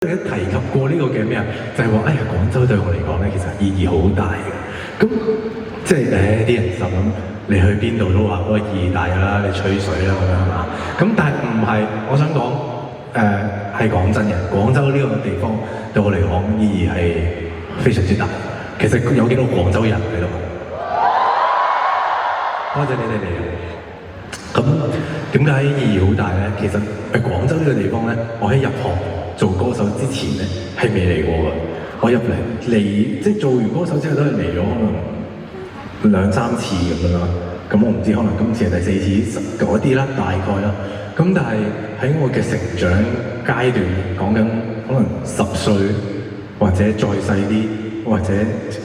提及過呢個嘅咩啊？就係話，哎呀，廣州對我嚟講咧，其實意義好大嘅。咁即係啲人就咁，你去邊度都話嗰個意義大㗎啦，你吹水啦咁樣係嘛？咁但係唔係，我想講係講真嘅，廣州呢個地方對我嚟講意義係非常之大。其實有幾多廣州人喺度？多謝你哋嚟。咁點解意義好大咧？其實廣州呢個地方咧，我喺入行做歌手之前咧係未嚟過嘅。我入嚟即係做完歌手之後都係嚟咗可能2-3次咁樣啦。咁我唔知可能今次係第4次嗰啲啦，大概啦。咁但係喺我嘅成長階段，講緊可能10歲或者再細啲，或者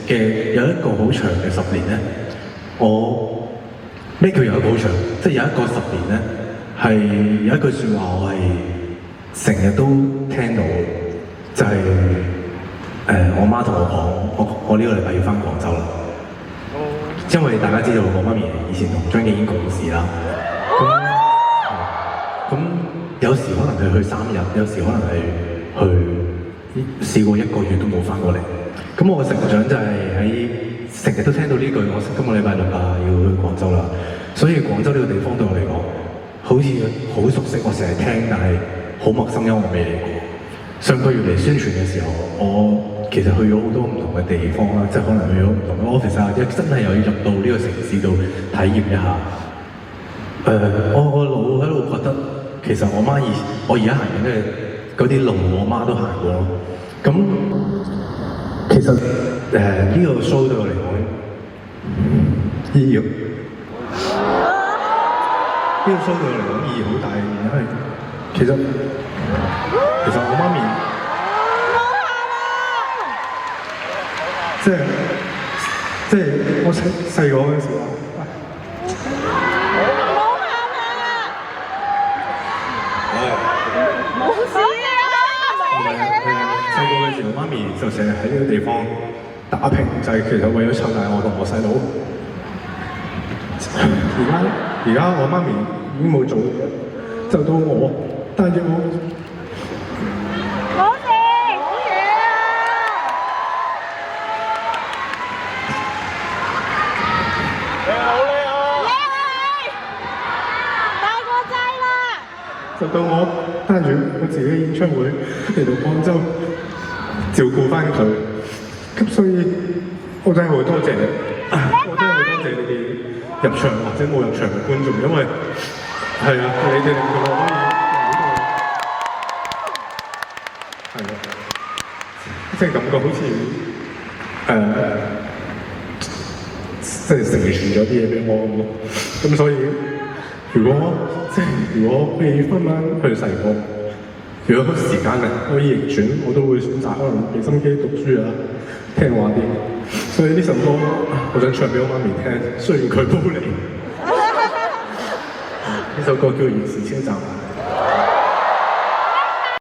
嘅有一個好長嘅10年咧，咩叫有一個好長？即係有一個10年咧，係有一句説話我係成日都聽到，就係、我媽同我講，我呢個禮拜要返廣州啦。因為大家知道我媽咪以前同張敬軒共事啦，咁有時可能係去3日，有時可能係去試過1個月都冇返過嚟。咁我嘅成長就係喺成日都聽到呢句，我今個禮拜6啊要去廣州啦。所以廣州呢個地方對我嚟講，好似好熟悉，我成日聽，但係好陌生，因為我未嚟過。上個月嚟宣傳嘅時候，我其實去咗好多唔同嘅地方啦，即係可能去咗唔同嘅 office 啊，即真係有入到呢個城市度體驗一下。我個腦喺度覺得，其實我而家行緊嘅嗰啲路，我媽都行過咯。咁其實呢個 show 對我嚟講，呢個 show 對我嚟講意義好大嘅原因係，其實我媽咪，即係我細個嗰陣時候，冇事細個嘅時候，媽咪就成日喺呢個地方打拼，就係其實為咗湊大我同我細佬。而家我媽咪已經冇做嘢，就到我帶住我。好嘢啊！你好你好！大個仔啦！就到我帶住我自己嘅演唱會嚟到廣州照顧翻佢，咁所以我真係好多謝你，我真係好多謝你哋入場或者冇入場嘅觀眾，因為係啊，你哋令到我可以係啊，即係感覺好似即係成全咗啲嘢俾我咁咯。咁所以如果可以翻返去細個，如果時間可以逆轉，我都會選擇可能俾心機讀書啊，聽話啲。所以呢首歌我想唱俾我媽咪聽，雖然佢冇嚟。呢首歌叫《兒時車站》。